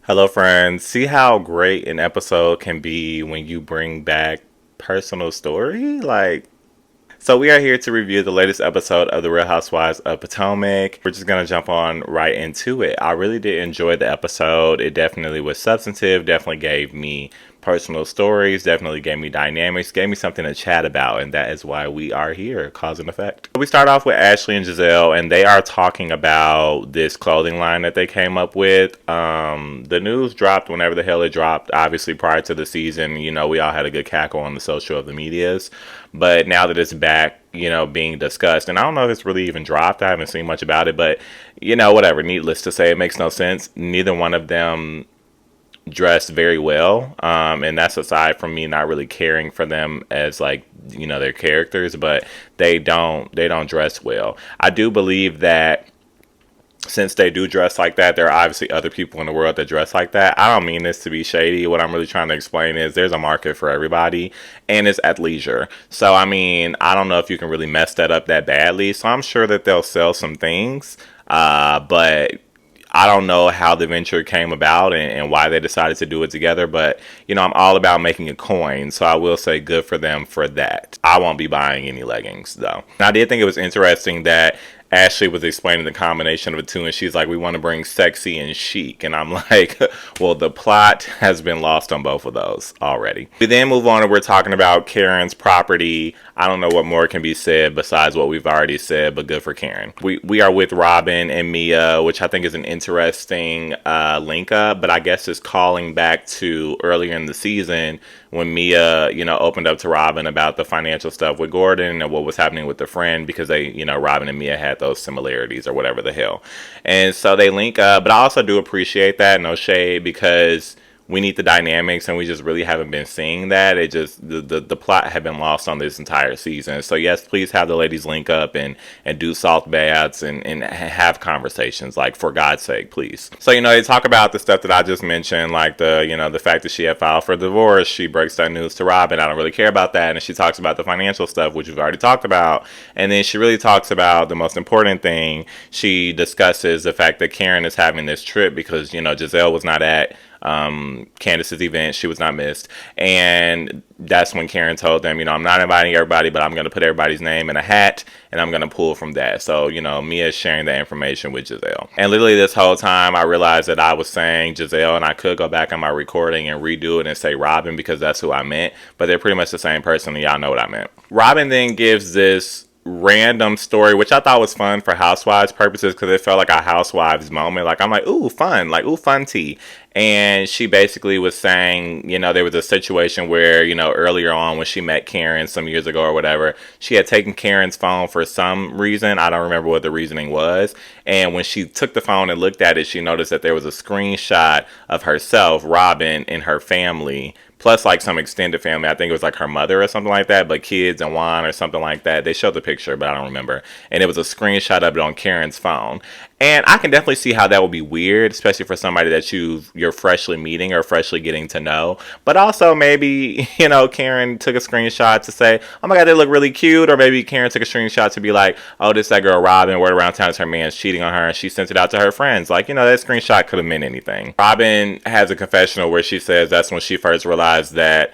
Hello, friends. See how great an episode can be when you bring back personal story? So we are here to review the latest episode of The Real Housewives of Potomac. We're just going to jump on right into it. I really did enjoy the episode. It definitely was substantive, definitely gave me personal stories, definitely gave me dynamics, gave me something to chat about, and that is why we are here, cause and effect. We start off with Ashley and Gizelle, and they are talking about this clothing line that they came up with. The news dropped whenever the hell it dropped, obviously prior to the season. We all had a good cackle on the social of the medias, but now that it's back, being discussed, and I don't know if it's really even dropped. I haven't seen much about it, but whatever. Needless to say, it makes no sense. Neither one of them dressed very well, and that's aside from me not really caring for them as their characters, but they don't dress well. I do believe that since they do dress like that, there are obviously other people in the world that dress like that. I don't mean this to be shady. What I'm really trying to explain is there's a market for everybody, and it's athleisure. So, I mean, I don't know if you can really mess that up that badly. So I'm sure that they'll sell some things, but I don't know how the venture came about and why they decided to do it together, but I'm all about making a coin, so I will say good for them for that. I won't be buying any leggings though. And I did think it was interesting that Ashley was explaining the combination of the two, and she's like, we want to bring sexy and chic. And I'm like, well, the plot has been lost on both of those already. We then move on and we're talking about Karen's property. I don't know what more can be said besides what we've already said, but good for Karen. We are with Robin and Mia, which I think is an interesting link up, but I guess it's calling back to earlier in the season when Mia, opened up to Robin about the financial stuff with Gordon and what was happening with the friend, because they, Robin and Mia had those similarities or whatever the hell. And so they link up, but I also do appreciate that, no shade, because we need the dynamics and we just really haven't been seeing that. It just, the plot had been lost on this entire season. So yes, please have the ladies link up and do salt baths and have conversations, like, for God's sake, please. So, they talk about the stuff that I just mentioned, like the fact that she had filed for divorce. She breaks that news to Robin. I don't really care about that. And she talks about the financial stuff, which we've already talked about. And then she really talks about the most important thing. She discusses the fact that Karen is having this trip because, Gizelle was not at Candace's event. She was not missed, and that's when Karen told them, I'm not inviting everybody, but I'm going to put everybody's name in a hat and I'm going to pull from that. So Mia is sharing that information with Gizelle, and literally this whole time I realized that I was saying Gizelle, and I could go back on my recording and redo it and say Robin, because that's who I meant, but they're pretty much the same person, and y'all know what I meant. Robin then gives this random story, which I thought was fun for Housewives purposes, because it felt like a Housewives moment. Like, I'm like, ooh, fun, like, ooh, fun tea. And she basically was saying, there was a situation where, earlier on when she met Karen some years ago or whatever, she had taken Karen's phone for some reason. I don't remember what the reasoning was. And when she took the phone and looked at it, she noticed that there was a screenshot of herself, Robin, and her family, plus like some extended family. I think it was like her mother or something like that, but kids and Juan or something like that. They showed the picture, but I don't remember. And it was a screenshot of it on Karen's phone. And I can definitely see how that would be weird, especially for somebody that you're freshly meeting or freshly getting to know. But also maybe, Karen took a screenshot to say, oh my God, they look really cute. Or maybe Karen took a screenshot to be like, oh, this that girl Robin, word around town is her man's cheating on her, and she sent it out to her friends. Like, that screenshot could have meant anything. Robin has a confessional where she says that's when she first realized that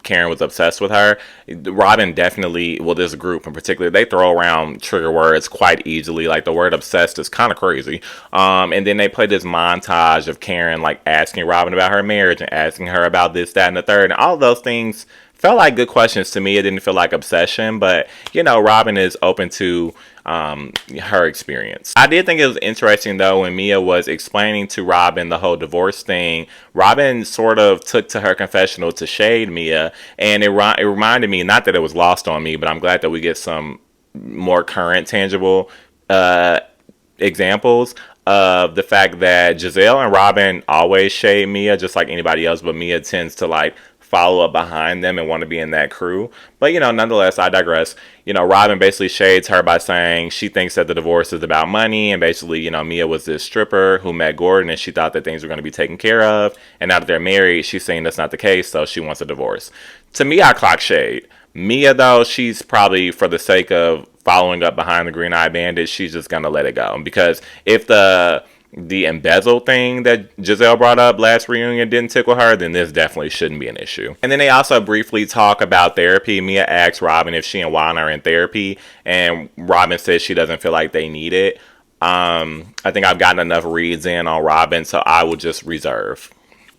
Karen was obsessed with her. Robin definitely, well, this group in particular, they throw around trigger words quite easily. Like, the word obsessed is kind of crazy. And then they play this montage of Karen like asking Robin about her marriage and asking her about this, that, and the third. And all of those things felt like good questions to me. It didn't feel like obsession, but Robin is open to her experience. I did think it was interesting though when Mia was explaining to Robin the whole divorce thing. Robin sort of took to her confessional to shade Mia, and it reminded me, not that it was lost on me, but I'm glad that we get some more current, tangible examples of the fact that Gizelle and Robin always shade Mia just like anybody else, but Mia tends to like follow up behind them and want to be in that crew. But nonetheless, I digress. Robin basically shades her by saying she thinks that the divorce is about money, and basically, Mia was this stripper who met Gordon and she thought that things were going to be taken care of, and now that they're married, she's saying that's not the case, so she wants a divorce. To me, I clock shade. Mia, though, she's probably, for the sake of following up behind the Green Eye Bandit, she's just going to let it go, because if the the embezzle thing that Giselle brought up last reunion didn't tickle her, then this definitely shouldn't be an issue. And then they also briefly talk about therapy. Mia asks Robin if she and Juan are in therapy, and Robin says she doesn't feel like they need it. I think I've gotten enough reads in on Robin, so I will just reserve.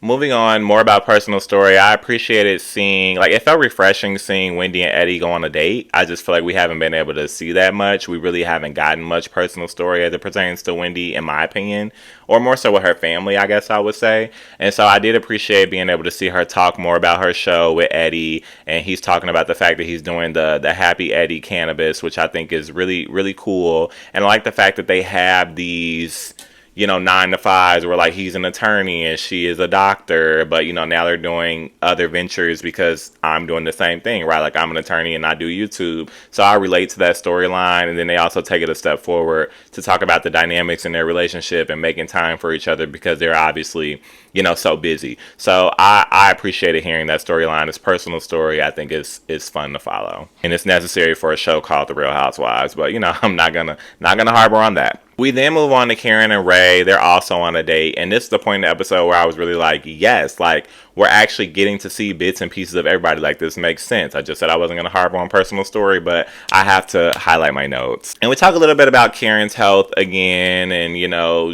Moving on, more about personal story. I appreciated seeing, like, it felt refreshing seeing Wendy and Eddie go on a date. I just feel like we haven't been able to see that much. We really haven't gotten much personal story as it pertains to Wendy, in my opinion, or more so with her family, I guess I would say. And so I did appreciate being able to see her talk more about her show with Eddie, and he's talking about the fact that he's doing the Happy Eddie cannabis, which I think is really, really cool. And I like the fact that they have these, you know, 9 to 5s where like he's an attorney and she is a doctor, but you know, now they're doing other ventures because I'm doing the same thing, right? Like I'm an attorney and I do YouTube. So I relate to that storyline. And then they also take it a step forward to talk about the dynamics in their relationship and making time for each other because they're obviously, you know, so busy. So I appreciated hearing that storyline. This personal story I think is fun to follow. And it's necessary for a show called The Real Housewives, but you know, I'm not gonna harbor on that. We then move on to Karen and Ray. They're also on a date. And this is the point in the episode where I was really like, yes, like we're actually getting to see bits and pieces of everybody. Like this makes sense. I just said I wasn't going to harbor on personal story, but I have to highlight my notes. And we talk a little bit about Karen's health again. And, you know,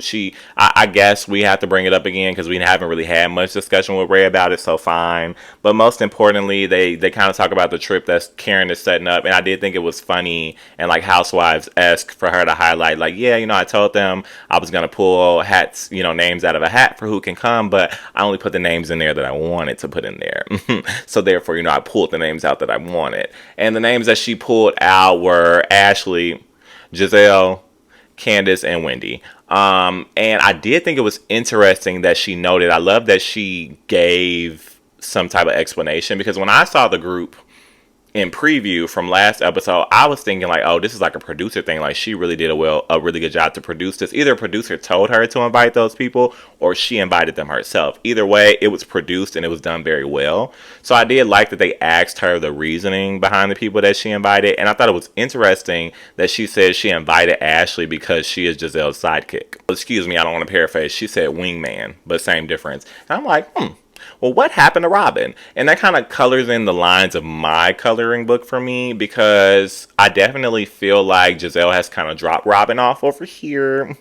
I guess we have to bring it up again because we haven't really had much discussion with Ray about it. So fine. But most importantly, they kind of talk about the trip that Karen is setting up. And I did think it was funny and like Housewives-esque for her to highlight, like, yeah, you know, I told them I was going to pull hats, you know, names out of a hat for who can come, but I only put the names in there that I wanted to put in there. So therefore, you know, I pulled the names out that I wanted. And the names that she pulled out were Ashley, Gizelle, Candace, and Wendy. And I did think it was interesting that she noted, I love that she gave some type of explanation, because when I saw the group in preview from last episode, I was thinking like, oh, this is like a producer thing. Like she really did a really good job to produce this. Either a producer told her to invite those people or she invited them herself. Either way, it was produced and it was done very well. So I did like that they asked her the reasoning behind the people that she invited. And I thought it was interesting that she said she invited Ashley because she is Gizelle's sidekick. Excuse me, I don't want to paraphrase. She said wingman, but same difference. And I'm like, well, what happened to Robin? And that kind of colors in the lines of my coloring book for me, because I definitely feel like Gizelle has kind of dropped Robin off over here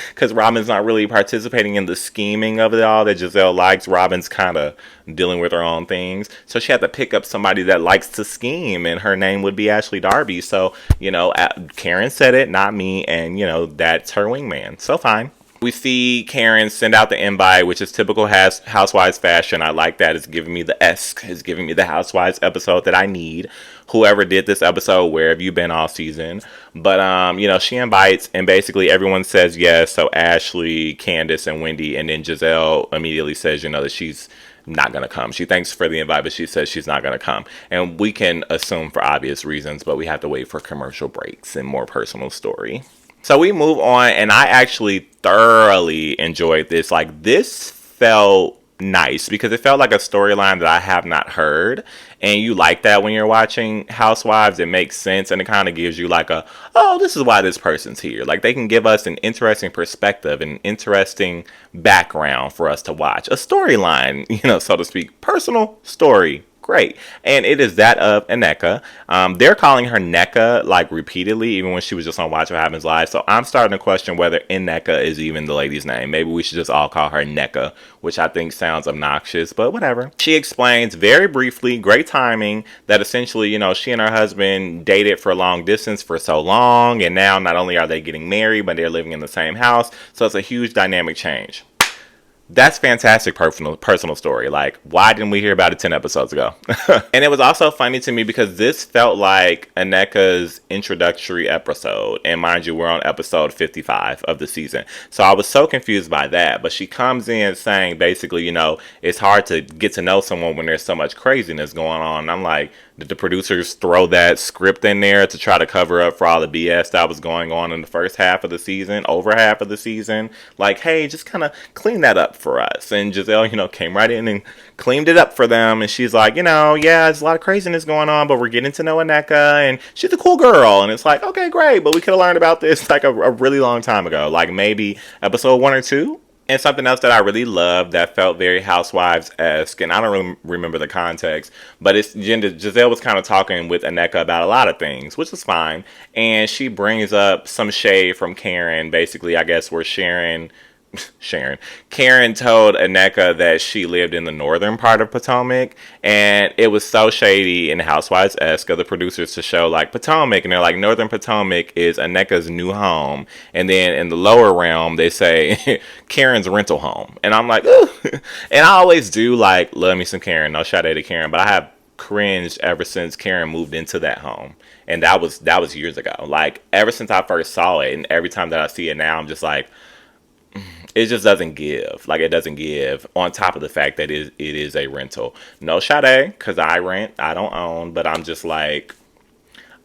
because Robin's not really participating in the scheming of it all that Gizelle likes. Robin's kind of dealing with her own things. So she had to pick up somebody that likes to scheme, and her name would be Ashley Darby. So, you know, Karen said it, not me. And, you know, that's her wingman. So fine. We see Karen send out the invite, which is typical Housewives fashion. I like that. It's giving me the esque. It's giving me the Housewives episode that I need. Whoever did this episode, where have you been all season? But, you know, she invites and basically everyone says yes. So Ashley, Candace, and Wendy. And then Gizelle immediately says, you know, that she's not going to come. She thanks for the invite, but she says she's not going to come. And we can assume for obvious reasons, but we have to wait for commercial breaks and more personal story. So we move on, and I actually thoroughly enjoyed this. Like, this felt nice because it felt like a storyline that I have not heard. And you like that when you're watching Housewives. It makes sense, and it kind of gives you like a, oh, this is why this person's here. Like, they can give us an interesting perspective, an interesting background for us to watch. A storyline, you know, so to speak. Personal story. Great. And it is that of Nneka. They're calling her Nneka like repeatedly, even when she was just on Watch What Happens Live. So I'm starting to question whether Nneka is even the lady's name. Maybe we should just all call her Nneka, which I think sounds obnoxious, but whatever. She explains very briefly, great timing, that essentially, you know, she and her husband dated for long distance for so long. And now not only are they getting married, but they're living in the same house. So it's a huge dynamic change. That's fantastic personal story. Like, why didn't we hear about it 10 episodes ago? And it was also funny to me because this felt like Nneka's introductory episode. And mind you, we're on episode 55 of the season. So I was so confused by that. But she comes in saying basically, you know, it's hard to get to know someone when there's so much craziness going on. And I'm like, Did the producers throw that script in there to try to cover up for all the BS that was going on in the first half of the season, over half of the season? Like, hey, just kind of clean that up for us. And Giselle, came right in and cleaned it up for them. And she's like, yeah, there's a lot of craziness going on, but we're getting to know Aneka, and she's a cool girl. And it's like, okay, great, but we could have learned about this like a really long time ago, like maybe episode 1 or 2. And something else that I really loved that felt very Housewives-esque, and I don't really remember the context, but Giselle was kind of talking with Aneka about a lot of things, which is fine. And she brings up some shade from Karen. Basically, I guess we're Karen told Aneka that she lived in the northern part of Potomac, and it was so shady and Housewives-esque of the producers to show like Potomac, and they're like, northern Potomac is Aneka's new home, and then in the lower realm they say Karen's rental home, and I'm like, ooh. And I always do like love me some Karen, no shade to Karen, but I have cringed ever since Karen moved into that home, and that was years ago. Like ever since I first saw it, and every time that I see it now, I'm just like, it just doesn't give. Like, it doesn't give. On top of the fact that it is a rental. No Sade, because I rent, I don't own, but I'm just like,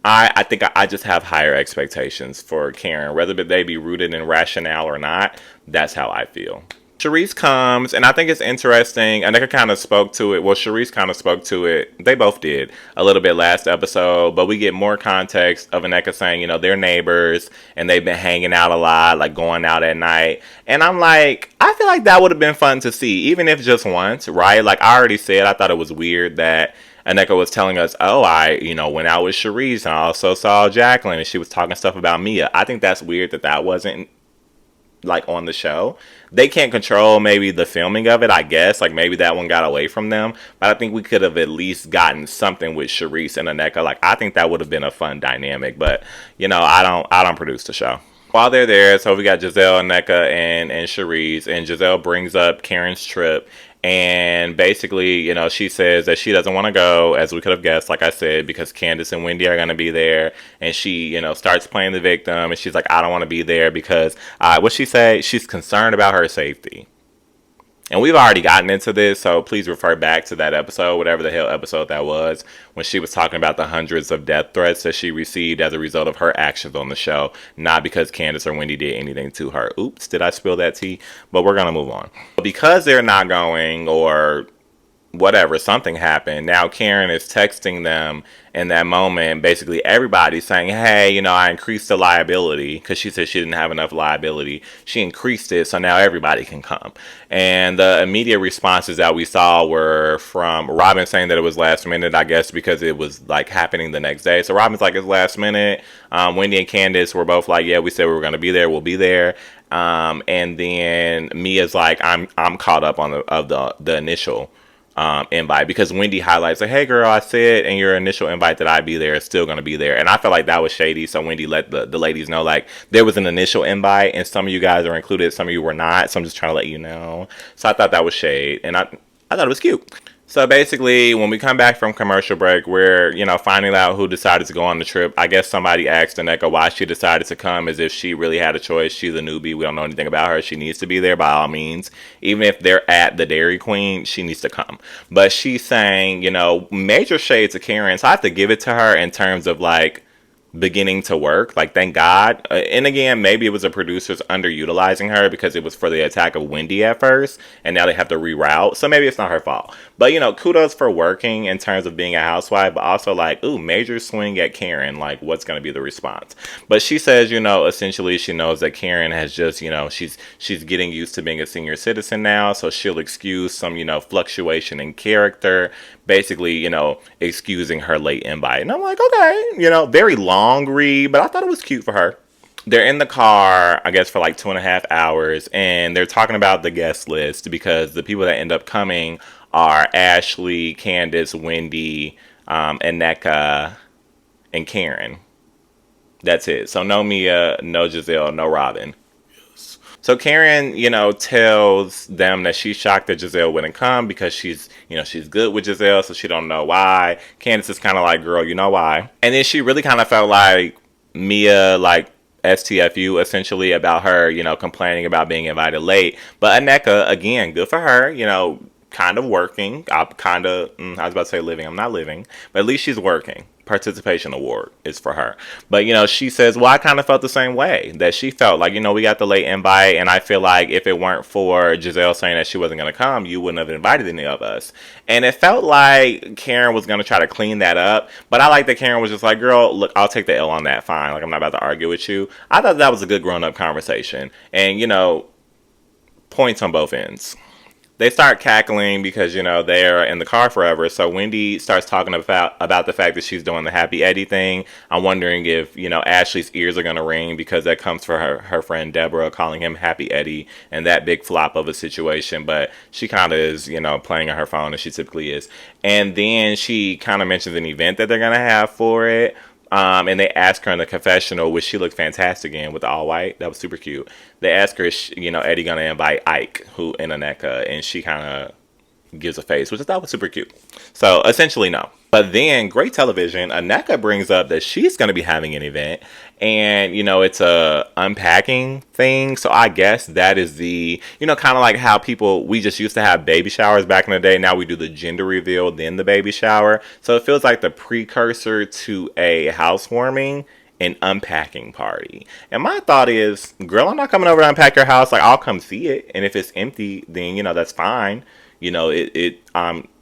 I think I just have higher expectations for Karen. Whether they be rooted in rationale or not, that's how I feel. Charisse comes, and I think it's interesting. Aneka kind of spoke to it. Well, Charisse kind of spoke to it. They both did a little bit last episode, but we get more context of Aneka saying, they're neighbors and they've been hanging out a lot, like going out at night. And I'm like, I feel like that would have been fun to see, even if just once, right? Like I already said, I thought it was weird that Aneka was telling us, oh, I, went out with Charisse and I also saw Jacqueline and she was talking stuff about Mia. I think that's weird that wasn't like on the show. They can't control maybe the filming of it, I guess. Like maybe that one got away from them. But I think we could have at least gotten something with Charisse and Aneka. Like I think that would have been a fun dynamic. But I don't produce the show. While they're there, so we got Gizelle, Aneka, and Charisse, and Gizelle brings up Karen's trip. And basically, she says that she doesn't want to go, as we could have guessed, like I said, because Candace and Wendy are going to be there. And she, starts playing the victim. And she's like, I don't want to be there because, what she say? She's concerned about her safety. And we've already gotten into this, so please refer back to that episode, whatever the hell episode that was, when she was talking about the hundreds of death threats that she received as a result of her actions on the show, not because Candace or Wendy did anything to her. Oops, did I spill that tea? But we're going to move on. Because they're not going, or whatever, something happened. Now Karen is texting them in that moment, basically everybody saying, hey, I increased the liability, because she said she didn't have enough liability. She increased it, so now everybody can come. And the immediate responses that we saw were from Robin saying that it was last minute, I guess because it was like happening the next day. So Robin's like, it's last minute. Wendy and Candace were both like, yeah, we said we were going to be there, we'll be there. And then Mia's like, I'm caught up on the initial invite, because Wendy highlights like, hey girl, I said in your initial invite that I'd be there, it's still going to be there. And I felt like that was shady, so Wendy let the ladies know like there was an initial invite and some of you guys are included, some of you were not, so I'm just trying to let you know. So I thought that was shade, and I thought it was cute. So basically, when we come back from commercial break, we're, finding out who decided to go on the trip. I guess somebody asked Aneka why she decided to come, as if she really had a choice. She's a newbie. We don't know anything about her. She needs to be there by all means. Even if they're at the Dairy Queen, she needs to come. But she's saying, major shade to Karen. So I have to give it to her in terms of like beginning to work, like thank God. And again, maybe it was the producers underutilizing her because it was for the attack of Wendy at first, and now they have to reroute, so maybe it's not her fault. But kudos for working in terms of being a housewife, but also like, ooh, major swing at Karen, like what's going to be the response. But she says, essentially she knows that Karen has just, she's getting used to being a senior citizen now, so she'll excuse some, fluctuation in character, basically, excusing her late invite. And I'm like, okay, very long read, but I thought it was cute for her. They're in the car, I guess, for like 2.5 hours, and they're talking about the guest list because the people that end up coming are Ashley, Candace, Wendy, Aneka, and Karen. That's it. So no Mia, no Gizelle, no Robin. So Karen, tells them that she's shocked that Gizelle wouldn't come because she's good with Gizelle, so she don't know why. Candace is kind of like, girl, you know why. And then she really kind of felt like Mia, like, STFU essentially about her, complaining about being invited late. But Aneka, again, good for her, kind of working. I kind of, I was about to say living. I'm not living, but at least she's working. Participation award is for her. But, she says, well, I kind of felt the same way. That she felt like, we got the late invite. And I feel like if it weren't for Giselle saying that she wasn't going to come, you wouldn't have invited any of us. And it felt like Karen was going to try to clean that up. But I like that Karen was just like, girl, look, I'll take the L on that. Fine. Like, I'm not about to argue with you. I thought that was a good grown up conversation. And, points on both ends. They start cackling because they're in the car forever. So Wendy starts talking about the fact that she's doing the Happy Eddie thing. I'm wondering if Ashley's ears are gonna ring because that comes for her friend Deborah calling him Happy Eddie and that big flop of a situation. But she kind of is playing on her phone as she typically is. And then she kind of mentions an event that they're gonna have for it. And they ask her in the confessional, which she looked fantastic in with the all white. That was super cute. They ask her, is Eddie gonna invite Ike, who in Aneka, and she kind of gives a face, which I thought was super cute. So essentially, no. But then, great television, Aneka brings up that she's going to be having an event. And, it's a unpacking thing. So I guess that is the, kind of like how we just used to have baby showers back in the day. Now we do the gender reveal, then the baby shower. So it feels like the precursor to a housewarming and unpacking party. And my thought is, girl, I'm not coming over to unpack your house. Like, I'll come see it. And if it's empty, then, that's fine.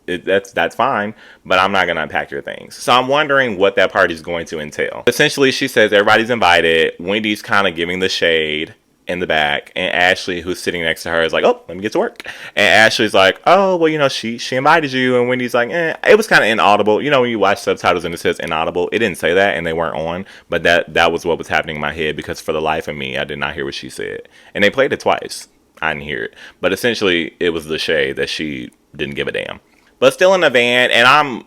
That's fine, but I'm not gonna unpack your things. So I'm wondering what that party is going to entail. Essentially, she says everybody's invited. Wendy's kind of giving the shade in the back, and Ashley, who's sitting next to her, is like, "Oh, let me get to work." And Ashley's like, "Oh, well, she invited you," and Wendy's like, It was kind of inaudible. When you watch subtitles and it says inaudible, it didn't say that, and they weren't on, but that was what was happening in my head because for the life of me, I did not hear what she said, and they played it twice. I didn't hear it, but essentially, it was the shade that she didn't give a damn. But still in the van, and I'm,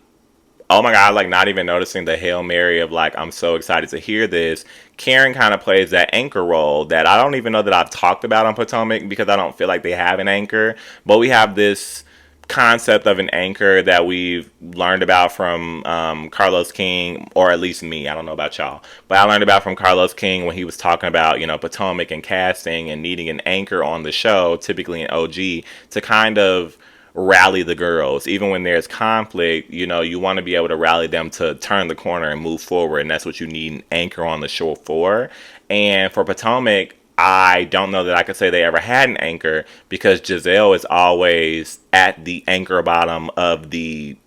oh my God, like not even noticing the Hail Mary of like, I'm so excited to hear this. Karen kind of plays that anchor role that I don't even know that I've talked about on Potomac because I don't feel like they have an anchor. But we have this concept of an anchor that we've learned about from Carlos King, or at least me. I don't know about y'all. But I learned about from Carlos King when he was talking about, Potomac and casting and needing an anchor on the show, typically an OG, to kind of rally the girls. Even when there's conflict, you want to be able to rally them to turn the corner and move forward, and that's what you need an anchor on the show for. And for Potomac, I don't know that I could say they ever had an anchor because GIZELLE is always at the anchor bottom of the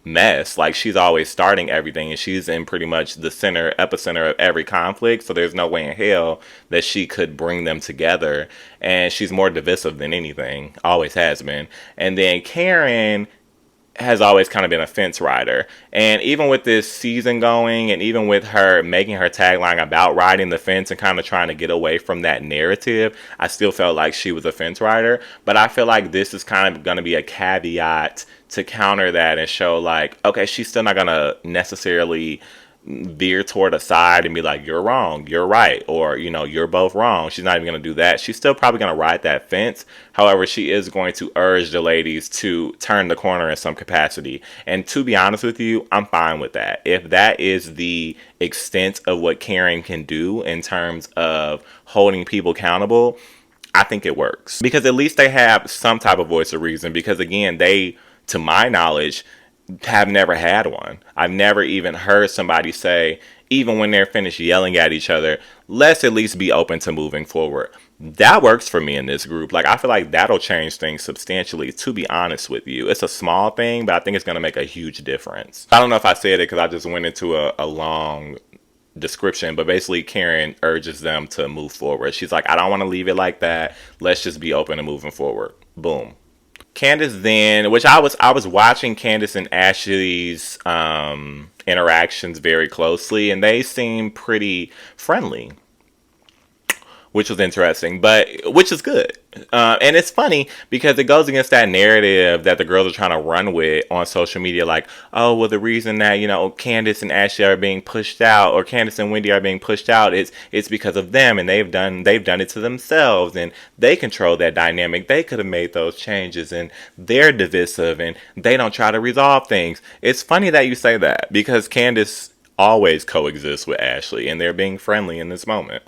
mess. Like, she's always starting everything, and she's in pretty much the epicenter of every conflict, so there's no way in hell that she could bring them together. And she's more divisive than anything, always has been. And then Karen has always kind of been a fence rider. And even with this season going, and even with her making her tagline about riding the fence and kind of trying to get away from that narrative, I still felt like she was a fence rider. But I feel like this is kind of going to be a caveat to counter that and show like, okay, she's still not going to necessarily veer toward a side and be like, you're wrong, you're right, or you're both wrong. She's not even going to do that. She's still probably going to ride that fence. However, she is going to urge the ladies to turn the corner in some capacity. And to be honest with you, I'm fine with that. If that is the extent of what Karen can do in terms of holding people accountable, I think it works, because at least they have some type of voice of reason. Because again, they, to my knowledge, have never had one. I've never even heard somebody say, even when they're finished yelling at each other, let's at least be open to moving forward. That works for me in this group. Like, I feel like that'll change things substantially, to be honest with you. It's a small thing, but I think it's going to make a huge difference. I don't know if I said it because I just went into a long description, but basically Karen urges them to move forward. She's like, I don't want to leave it like that. Let's just be open to moving forward. Boom. Candace then, which I was watching Candace and Ashley's interactions very closely, and they seem pretty friendly, which was interesting, but which is good. And it's funny because it goes against that narrative that the girls are trying to run with on social media. Like, oh, well, the reason that, Candace and Ashley are being pushed out, or Candace and Wendy are being pushed out, it's because of them, and they've done it to themselves, and they control that dynamic. They could have made those changes, and they're divisive, and they don't try to resolve things. It's funny that you say that because Candace always coexists with Ashley, and they're being friendly in this moment.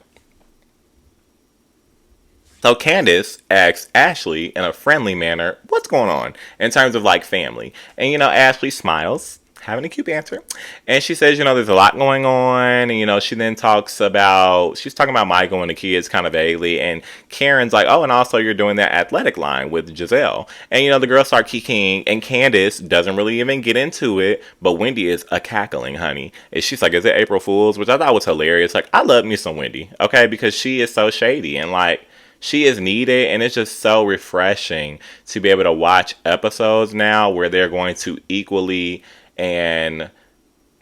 So Candace asks Ashley in a friendly manner, what's going on in terms of like family? And Ashley smiles, having a cute answer. And she says, there's a lot going on. And, she then she's talking about Michael and the kids kind of vaguely. And Karen's like, oh, and also you're doing that athletic line with Giselle. And, the girls start kicking. And Candace doesn't really even get into it. But Wendy is a cackling, honey. And she's like, is it April Fool's? Which I thought was hilarious. Like, I love me some Wendy, okay? Because she is so shady. And, like, she is needed, and it's just so refreshing to be able to watch episodes now where they're going to equally and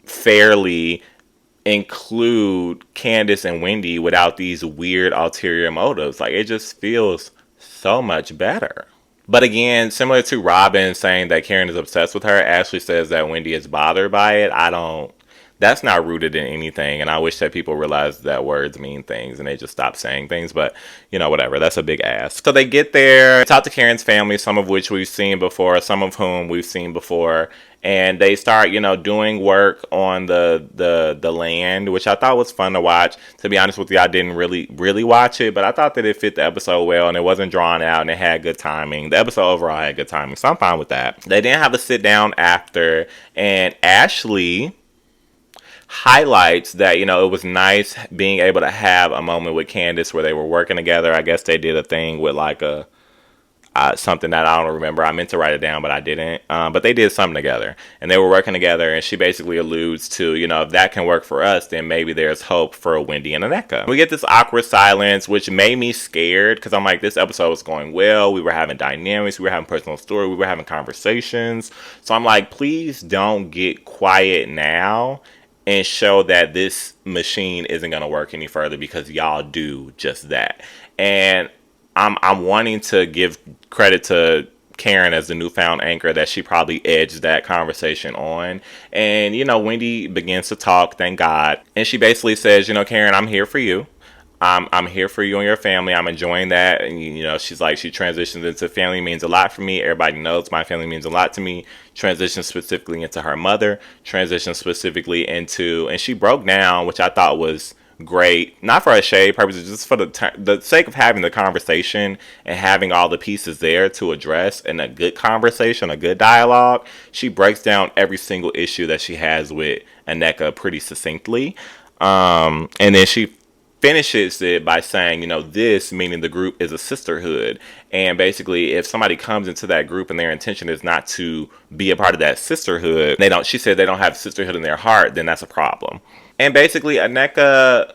fairly include Candace and Wendy without these weird ulterior motives. Like, it just feels so much better. But again, similar to Robin saying that Karen is obsessed with her, Ashley says that Wendy is bothered by it. That's not rooted in anything. And I wish that people realized that words mean things and they just stop saying things. But, whatever. That's a big ask. So they get there, talk to Karen's family, some of which we've seen before, some of whom we've seen before. And they start, doing work on the land, which I thought was fun to watch. To be honest with you, I didn't really watch it, but I thought that it fit the episode well and it wasn't drawn out and it had good timing. The episode overall had good timing, so I'm fine with that. They didn't have a sit down after, and Ashley highlights that it was nice being able to have a moment with Candace where they were working together. I guess they did a thing with like a something that I don't remember. I meant to write it down, but I didn't. But they did something together, and they were working together. And she basically alludes to, if that can work for us, then maybe there's hope for Wendy and Aneka. We get this awkward silence, which made me scared because I'm like, this episode was going well. We were having dynamics. We were having personal story. We were having conversations. So I'm like, please don't get quiet now and show that this machine isn't going to work any further because y'all do just that. And I'm wanting to give credit to Karen as the newfound anchor that she probably edged that conversation on. And, Wendy begins to talk, thank God. And she basically says, Karen, I'm here for you. I'm here for you and your family. I'm enjoying that. And, she's like, she transitions into family means a lot for me. Everybody knows my family means a lot to me. Transitions specifically into her mother. Transitions specifically into, and she broke down, which I thought was great, not for a shade purposes, just for the sake of having the conversation and having all the pieces there to address in a good conversation, a good dialogue. She breaks down every single issue that she has with Aneka pretty succinctly, and then she finishes it by saying, this, meaning the group, is a sisterhood. And basically, if somebody comes into that group and their intention is not to be a part of that sisterhood, she said they don't have sisterhood in their heart, then that's a problem. And basically, Aneka,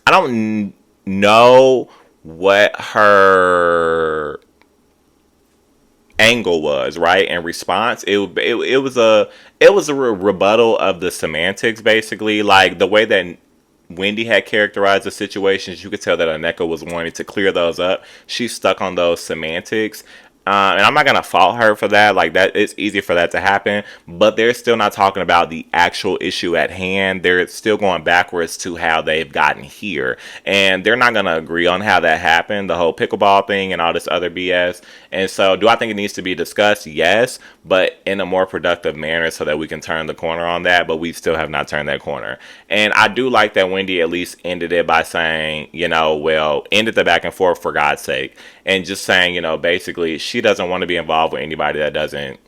I don't know what her angle was, right? In response, it was a rebuttal of the semantics, basically, like the way that Wendy had characterized the situations. You could tell that Aneka was wanting to clear those up. She's stuck on those semantics. And I'm not going to fault her for that. Like, that, it's easy for that to happen. But they're still not talking about the actual issue at hand. They're still going backwards to how they've gotten here. And they're not going to agree on how that happened, the whole pickleball thing and all this other BS. And so, do I think it needs to be discussed? Yes. But in a more productive manner so that we can turn the corner on that. But we still have not turned that corner. And I do like that Wendy at least ended it by saying, ended the back and forth for God's sake. And just saying, basically, she doesn't want to be involved with anybody that doesn't,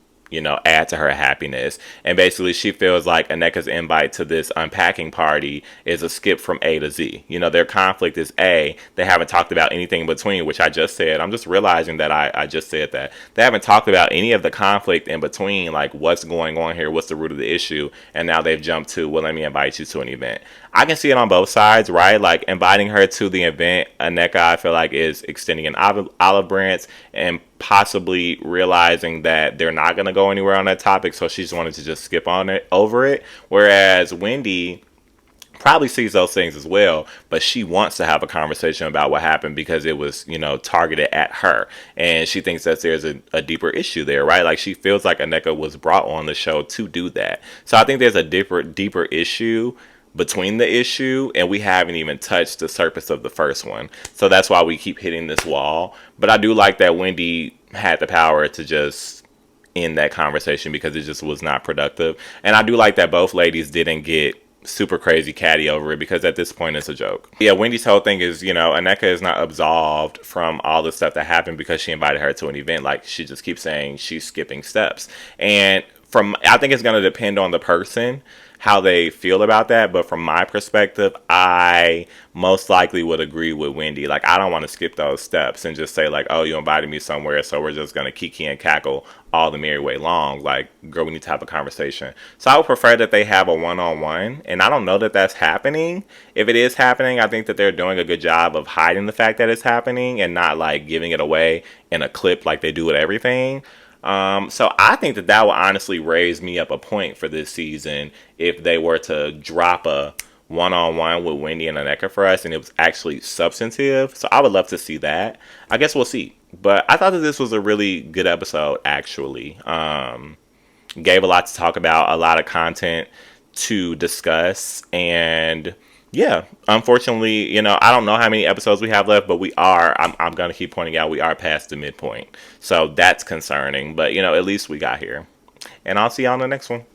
add to her happiness. And basically, she feels like Aneka's invite to this unpacking party is a skip from A to Z. Their conflict is A. They haven't talked about anything in between, which I just said. I'm just realizing that I just said that. They haven't talked about any of the conflict in between, like what's going on here, what's the root of the issue. And now they've jumped to, well, let me invite you to an event. I can see it on both sides, right? Like, inviting her to the event, Aneka, I feel like, is extending an olive branch and possibly realizing that they're not going to go anywhere on that topic, so she just wanted to just skip over it. Whereas Wendy probably sees those things as well, but she wants to have a conversation about what happened because it was, targeted at her. And she thinks that there's a deeper issue there, right? Like, she feels like Aneka was brought on the show to do that. So I think there's a deeper issue between the issue, and we haven't even touched the surface of the first one. So that's why we keep hitting this wall. But I do like that Wendy had the power to just end that conversation because it just was not productive. And I do like that both ladies didn't get super crazy catty over it because at this point it's a joke. Yeah, Wendy's whole thing is, Aneka is not absolved from all the stuff that happened because she invited her to an event. Like, she just keeps saying she's skipping steps. And I think it's going to depend on the person how they feel about that. But from my perspective, I most likely would agree with Wendy. Like, I don't want to skip those steps and just say, like, oh, you invited me somewhere, so we're just going to kiki and cackle all the merry way long. Like, girl, we need to have a conversation. So I would prefer that they have a one-on-one. And I don't know that that's happening. If it is happening, I think that they're doing a good job of hiding the fact that it's happening and not, like, giving it away in a clip like they do with everything. So I think that will honestly raise me up a point for this season if they were to drop a one-on-one with Wendy and Aneka for us and it was actually substantive. So I would love to see that. I guess we'll see. But I thought that this was a really good episode, actually. Gave a lot to talk about, a lot of content to discuss, and yeah, unfortunately, I don't know how many episodes we have left, but I'm going to keep pointing out we are past the midpoint. So that's concerning, but at least we got here. And I'll see y'all on the next one.